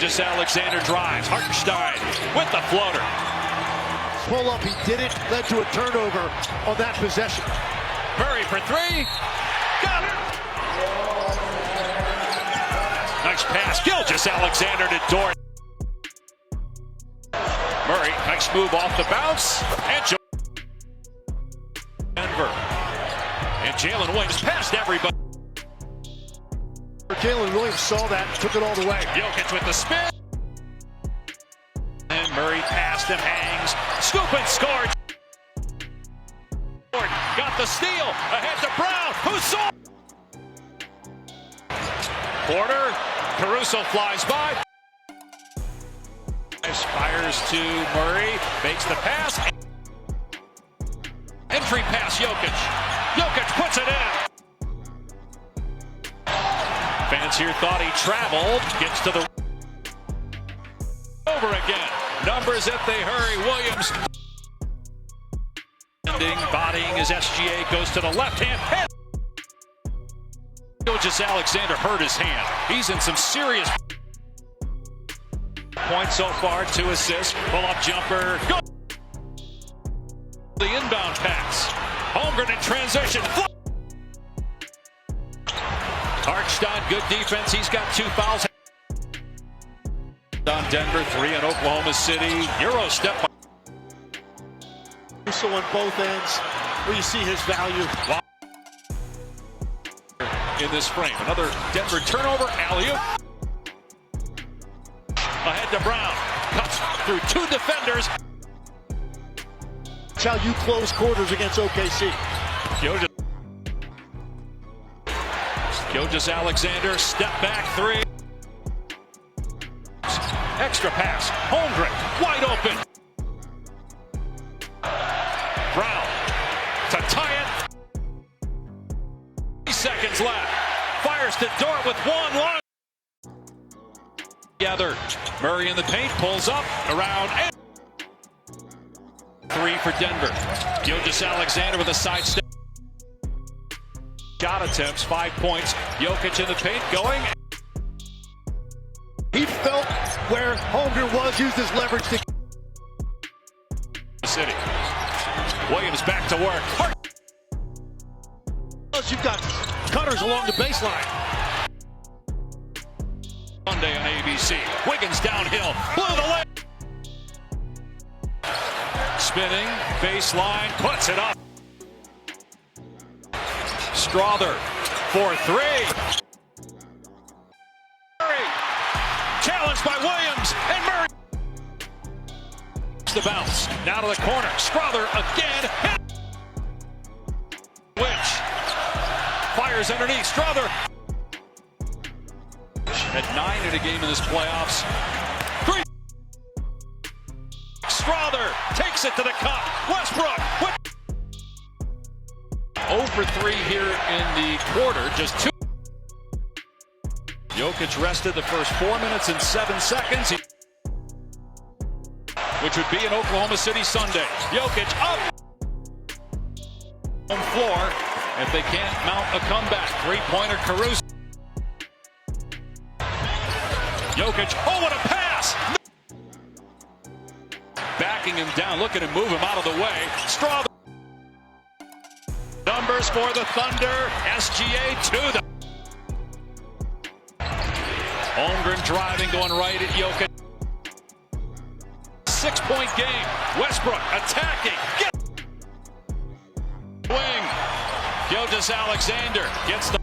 Gilgeous-Alexander drives. Hartenstein with the floater. Pull up, he did it, led to a turnover on that possession. Murray for three. Got it. Nice pass. Gilgeous-Alexander to Dort. Murray, nice move off the bounce. And Denver. And Jalen Williams passed everybody. Jalen Williams saw that and took it all the way. Jokic with the spin. And Murray passed and hangs. Scoop and scored. Got the steal. Ahead to Brown. Who saw? Porter. Caruso flies by. Fires to Murray. Makes the pass. Entry pass Jokic. Jokic puts it in. Fans here thought he traveled. Gets to the over again. Numbers if they hurry. Williams bodying as SGA goes to the left hand. Gilgeous-Alexander hurt his hand. He's in some serious points so far. 2 assists. Pull up jumper. Go. The inbound pass. Holmgren in transition. Hartenstein, good defense. He's got 2 fouls. On Denver, 3 in Oklahoma City. Euro step. So on both ends, where you see his value. In this frame, another Denver turnover. Alley-oop. Ahead to Brown. Cuts through 2 defenders. That's how you close quarters against OKC. Gilgeous-Alexander, step back 3. Extra pass. Holmgren, wide open. Brown to tie it. 3 seconds left. Fires to Dort with one long. Together. Murray in the paint, pulls up, around, and 3 for Denver. Gilgeous-Alexander with a side step. Shot attempts, 5 points. Jokic in the paint, going. He felt where Holmgren was, used his leverage to City. Williams back to work. Plus you've got cutters along the baseline. Monday on ABC. Wiggins downhill. Blew the leg. Spinning. Baseline. Puts it up. Strawther for 3. Murray. Challenged by Williams. And Murray. The bounce. Now to the corner. Strawther again. Lynch. Fires underneath. Strawther. At 9 in a game in this playoffs. 3. Strawther takes it to the cup. Westbrook. 0 for 3 here in the quarter. Just 2. Jokic rested the first 4 minutes and 7 seconds. Which would be an Oklahoma City Sunday. Jokic up. Home floor. If they can't mount a comeback. 3-pointer Caruso. Jokic, oh, what a pass! Backing him down, looking to move him out of the way. Strawther. Numbers for the Thunder. SGA to the. Holmgren driving, going right at Jokic. 6-point game. Westbrook attacking. Wing. Gilgeous-Alexander gets the.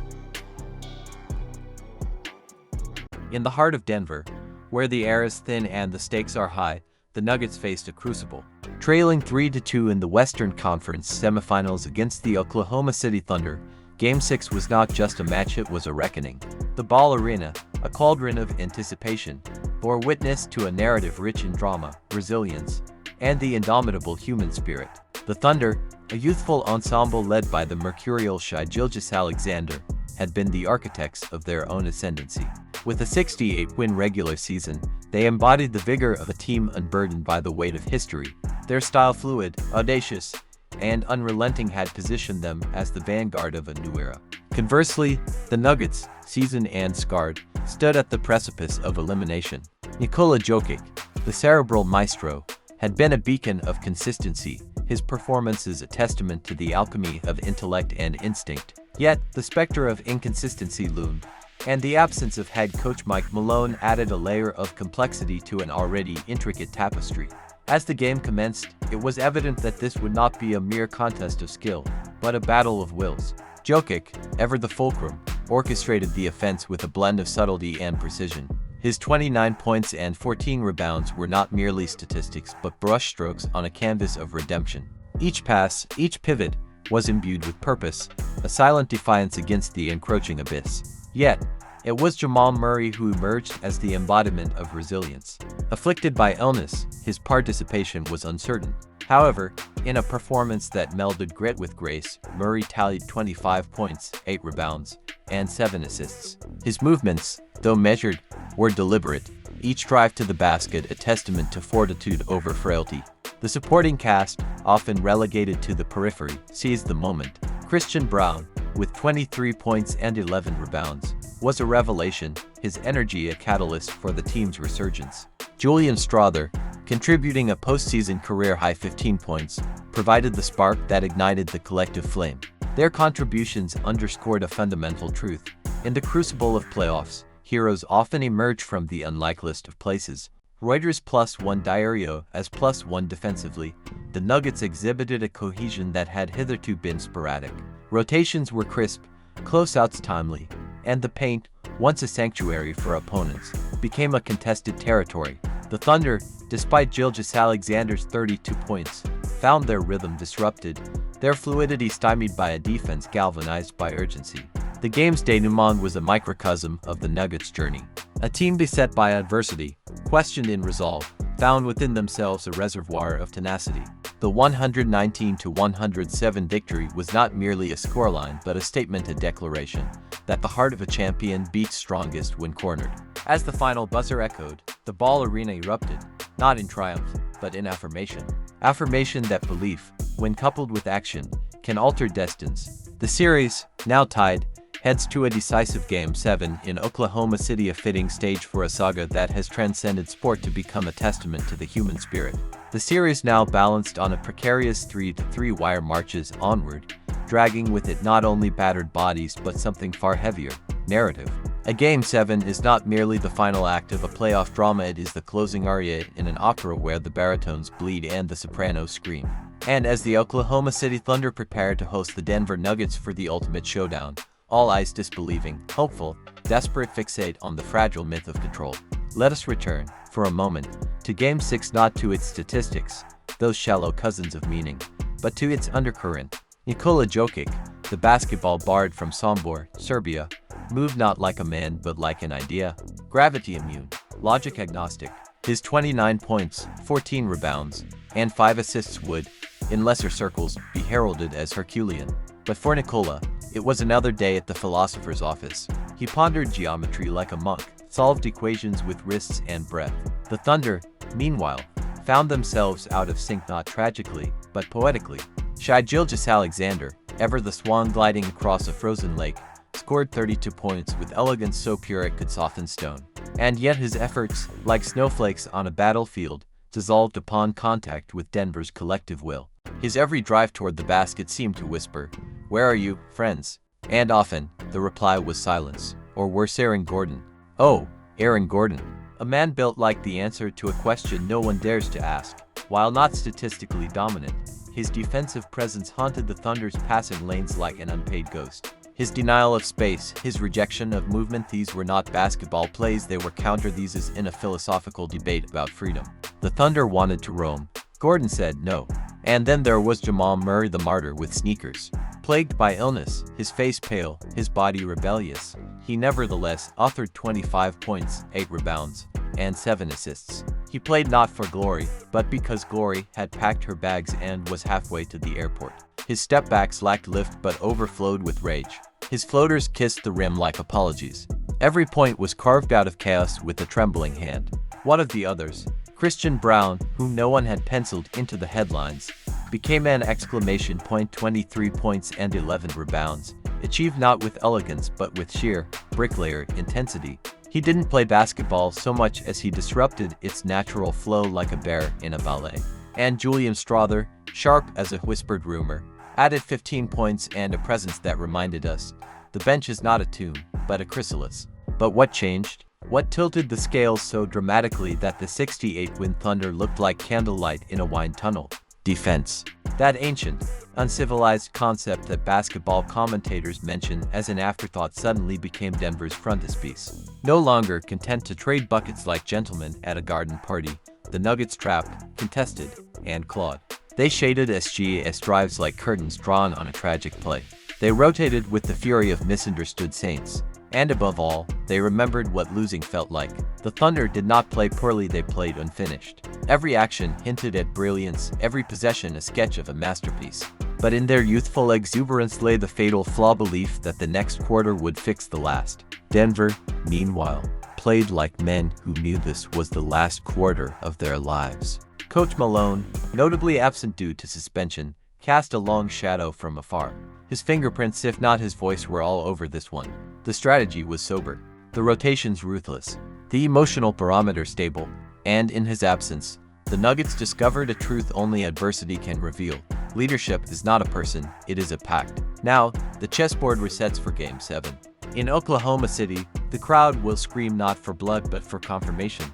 In the heart of Denver, where the air is thin and the stakes are high, the Nuggets faced a crucible. Trailing 3-2 in the Western Conference semifinals against the Oklahoma City Thunder, Game 6 was not just a match, it was a reckoning. The Ball Arena, a cauldron of anticipation, bore witness to a narrative rich in drama, resilience, and the indomitable human spirit. The Thunder, a youthful ensemble led by the mercurial Shai Gilgeous-Alexander, had been the architects of their own ascendancy. With a 68-win regular season, they embodied the vigor of a team unburdened by the weight of history. Their style, fluid, audacious, and unrelenting, had positioned them as the vanguard of a new era. Conversely, the Nuggets, seasoned and scarred, stood at the precipice of elimination. Nikola Jokic, the cerebral maestro, had been a beacon of consistency, his performances a testament to the alchemy of intellect and instinct. Yet, the specter of inconsistency loomed, and the absence of head coach Mike Malone added a layer of complexity to an already intricate tapestry. As the game commenced, it was evident that this would not be a mere contest of skill, but a battle of wills. Jokic, ever the fulcrum, orchestrated the offense with a blend of subtlety and precision. His 29 points and 14 rebounds were not merely statistics but brushstrokes on a canvas of redemption. Each pass, each pivot, was imbued with purpose, a silent defiance against the encroaching abyss. Yet, it was Jamal Murray who emerged as the embodiment of resilience. Afflicted by illness, his participation was uncertain. However, in a performance that melded grit with grace, Murray tallied 25 points, 8 rebounds, and 7 assists. His movements, though measured, were deliberate, each drive to the basket a testament to fortitude over frailty. The supporting cast, often relegated to the periphery, seized the moment. Christian Braun, with 23 points and 11 rebounds, was a revelation, his energy a catalyst for the team's resurgence. Julian Strawther, contributing a postseason career-high 15 points, provided the spark that ignited the collective flame. Their contributions underscored a fundamental truth. In the crucible of playoffs, heroes often emerge from the unlikeliest of places. Reuters +1 Diario as +1 defensively, the Nuggets exhibited a cohesion that had hitherto been sporadic. Rotations were crisp, closeouts timely, and the paint, once a sanctuary for opponents, became a contested territory. The Thunder, despite Gilgeous-Alexander's 32 points, found their rhythm disrupted, their fluidity stymied by a defense galvanized by urgency. The game's denouement was a microcosm of the Nuggets' journey. A team beset by adversity, questioned in resolve, found within themselves a reservoir of tenacity. The 119-107 victory was not merely a scoreline but a statement, a declaration, that the heart of a champion beats strongest when cornered. As the final buzzer echoed, the Ball Arena erupted, not in triumph, but in affirmation. Affirmation that belief, when coupled with action, can alter destinies. The series, now tied, heads to a decisive Game 7 in Oklahoma City, a fitting stage for a saga that has transcended sport to become a testament to the human spirit. The series now balanced on a precarious 3-3 wire marches onward, dragging with it not only battered bodies but something far heavier, narrative. A Game 7 is not merely the final act of a playoff drama, it is the closing aria in an opera where the baritones bleed and the sopranos scream. And as the Oklahoma City Thunder prepare to host the Denver Nuggets for the ultimate showdown, all eyes disbelieving, hopeful, desperate fixate on the fragile myth of control. Let us return, for a moment, to Game 6, not to its statistics, those shallow cousins of meaning, but to its undercurrent. Nikola Jokic, the basketball bard from Sombor, Serbia, moved not like a man but like an idea. Gravity immune, logic agnostic, his 29 points, 14 rebounds, and 5 assists would, in lesser circles, be heralded as Herculean. But for Nikola, it was another day at the philosopher's office. He pondered geometry like a monk, solved equations with wrists and breath. The Thunder, meanwhile, found themselves out of sync, not tragically, but poetically. Shai Gilgeous-Alexander, ever the swan gliding across a frozen lake, scored 32 points with elegance so pure it could soften stone. And yet his efforts, like snowflakes on a battlefield, dissolved upon contact with Denver's collective will. His every drive toward the basket seemed to whisper, "Where are you, friends?" And often, the reply was silence, or worse, Aaron Gordon. Oh, Aaron Gordon. A man built like the answer to a question no one dares to ask. While not statistically dominant, his defensive presence haunted the Thunder's passing lanes like an unpaid ghost. His denial of space, his rejection of movement, these were not basketball plays, they were counter-theses in a philosophical debate about freedom. The Thunder wanted to roam. Gordon said no. And then there was Jamal Murray, the martyr with sneakers. Plagued by illness, his face pale, his body rebellious, he nevertheless authored 25 points, 8 rebounds, and 7 assists. He played not for glory, but because glory had packed her bags and was halfway to the airport. His stepbacks lacked lift but overflowed with rage. His floaters kissed the rim like apologies. Every point was carved out of chaos with a trembling hand. One of the others, Christian Braun, whom no one had penciled into the headlines, became an exclamation point, 23 points and 11 rebounds, achieved not with elegance but with sheer, bricklayer intensity. He didn't play basketball so much as he disrupted its natural flow like a bear in a ballet. And Julian Strother, sharp as a whispered rumor, added 15 points and a presence that reminded us, the bench is not a tomb, but a chrysalis. But what changed? What tilted the scales so dramatically that the 68-win Thunder looked like candlelight in a wine tunnel? Defense. That ancient, uncivilized concept that basketball commentators mention as an afterthought suddenly became Denver's frontispiece. No longer content to trade buckets like gentlemen at a garden party, the Nuggets trapped, contested, and clawed. They shaded SGS drives like curtains drawn on a tragic play. They rotated with the fury of misunderstood saints. And above all, they remembered what losing felt like. The Thunder did not play poorly, they played unfinished. Every action hinted at brilliance, every possession a sketch of a masterpiece. But in their youthful exuberance lay the fatal flaw, belief that the next quarter would fix the last. Denver, meanwhile, played like men who knew this was the last quarter of their lives. Coach Malone, notably absent due to suspension, cast a long shadow from afar. His fingerprints, if not his voice, were all over this one. The strategy was sober, the rotations ruthless, the emotional barometer stable, and in his absence, the Nuggets discovered a truth only adversity can reveal. Leadership is not a person, it is a pact. Now, the chessboard resets for Game 7. In Oklahoma City, the crowd will scream not for blood but for confirmation.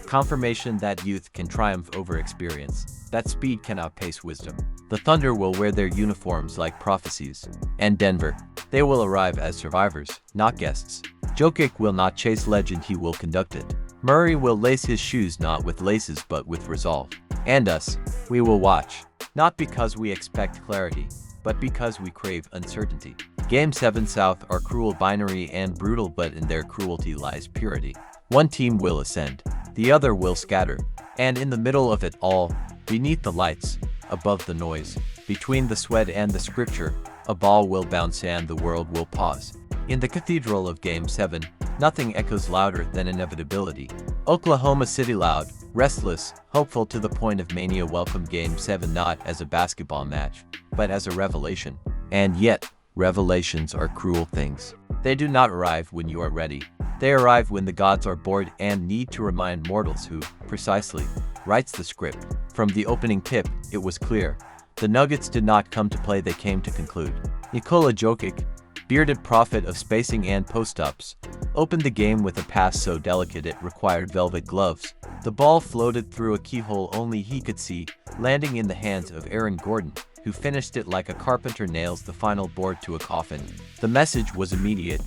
Confirmation that youth can triumph over experience, that speed can outpace wisdom. The Thunder will wear their uniforms like prophecies. And Denver, they will arrive as survivors, not guests. Jokic will not chase legend, he will conduct it. Murray will lace his shoes not with laces but with resolve. And us, we will watch. Not because we expect clarity, but because we crave uncertainty. Game 7 South are cruel, binary, and brutal, but in their cruelty lies purity. One team will ascend, the other will scatter. And in the middle of it all, beneath the lights, above the noise, between the sweat and the scripture, a ball will bounce and the world will pause. In the cathedral of Game 7, nothing echoes louder than inevitability. Oklahoma City loud, restless, hopeful to the point of mania welcome Game 7 not as a basketball match, but as a revelation. And yet, revelations are cruel things. They do not arrive when you are ready. They arrive when the gods are bored and need to remind mortals who, precisely, writes the script. From the opening tip, it was clear. The Nuggets did not come to play, they came to conclude. Nikola Jokic, bearded prophet of spacing and post-ups, opened the game with a pass so delicate it required velvet gloves. The ball floated through a keyhole only he could see, landing in the hands of Aaron Gordon, who finished it like a carpenter nails the final board to a coffin. The message was immediate.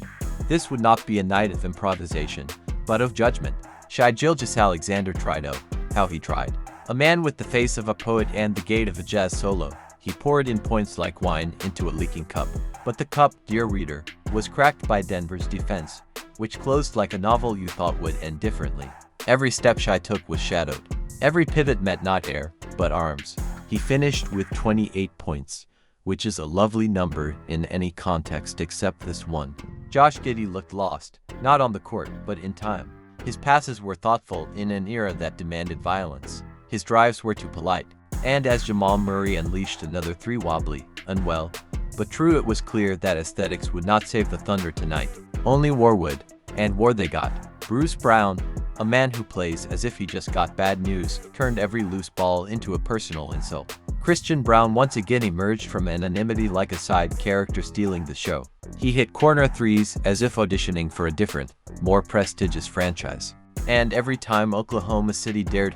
This would not be a night of improvisation, but of judgment. Shai Gilgeous-Alexander tried, oh, how he tried. A man with the face of a poet and the gait of a jazz solo, he poured in points like wine into a leaking cup. But the cup, dear reader, was cracked by Denver's defense, which closed like a novel you thought would end differently. Every step Shai took was shadowed. Every pivot met not air, but arms. He finished with 28 points, which is a lovely number in any context except this one. Josh Giddey looked lost, not on the court, but in time. His passes were thoughtful in an era that demanded violence. His drives were too polite. And as Jamal Murray unleashed another three, wobbly, unwell, but true, it was clear that aesthetics would not save the Thunder tonight. Only war would, and war they got. Bruce Brown, a man who plays as if he just got bad news, turned every loose ball into a personal insult. Christian Braun once again emerged from anonymity like a side character stealing the show. He hit corner threes as if auditioning for a different, more prestigious franchise. And every time Oklahoma City dared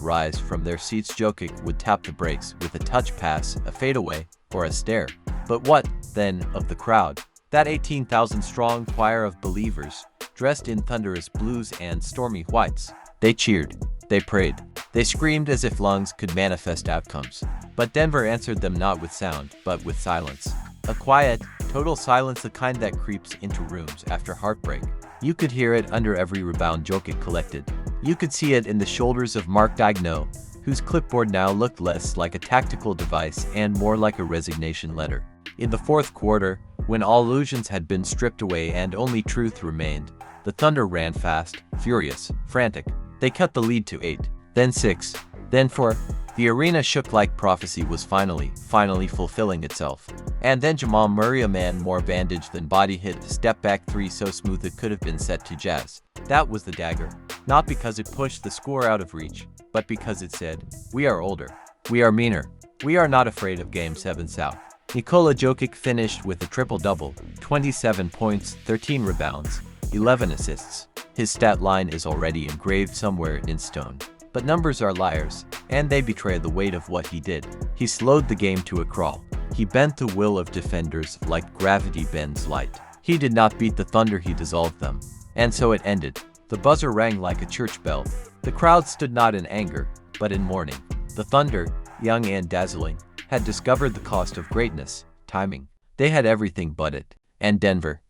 rise from their seats, Jokic would tap the brakes with a touch pass, a fadeaway, or a stare. But what, then, of the crowd? That 18,000-strong choir of believers, dressed in thunderous blues and stormy whites. They cheered. They prayed. They screamed as if lungs could manifest outcomes. But Denver answered them not with sound, but with silence. A quiet, total silence, the kind that creeps into rooms after heartbreak. You could hear it under every rebound Jokic collected. You could see it in the shoulders of Mark Daigneault, whose clipboard now looked less like a tactical device and more like a resignation letter. In the fourth quarter, when all illusions had been stripped away and only truth remained, the Thunder ran fast, furious, frantic. They cut the lead to 8, then 6, then 4, The arena shook like prophecy was finally fulfilling itself. And then Jamal Murray, a man more bandaged than body, hit the step-back three so smooth it could have been set to jazz. That was the dagger. Not because it pushed the score out of reach, but because it said, "We are older. We are meaner. We are not afraid of Game 7 South." Nikola Jokic finished with a triple-double, 27 points, 13 rebounds, 11 assists. His stat line is already engraved somewhere in stone. But numbers are liars, and they betray the weight of what he did. He slowed the game to a crawl. He bent the will of defenders like gravity bends light. He did not beat the Thunder, he dissolved them. And so it ended. The buzzer rang like a church bell. The crowd stood not in anger, but in mourning. The Thunder, young and dazzling, had discovered the cost of greatness, timing. They had everything but it. And Denver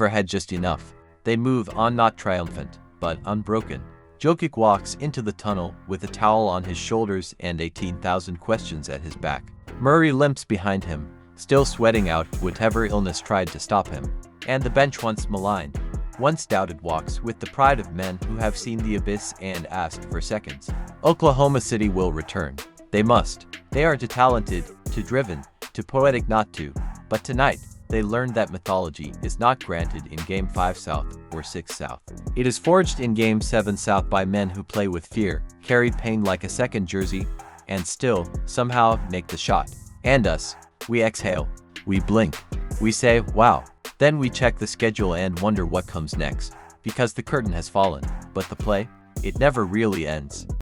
had just enough. They move on, not triumphant, but unbroken. Jokic walks into the tunnel with a towel on his shoulders and 18,000 questions at his back. Murray limps behind him, still sweating out whatever illness tried to stop him. And the bench, once maligned, once doubted, walks with the pride of men who have seen the abyss and asked for seconds. Oklahoma City will return. They must. They are too talented, too driven, too poetic not to. But tonight, they learned that mythology is not granted in Game 5 South or 6 South. It is forged in Game 7 South by men who play with fear, carry pain like a second jersey, and still, somehow, make the shot. And us, we exhale, we blink, we say, wow. Then we check the schedule and wonder what comes next. Because the curtain has fallen, but the play, it never really ends.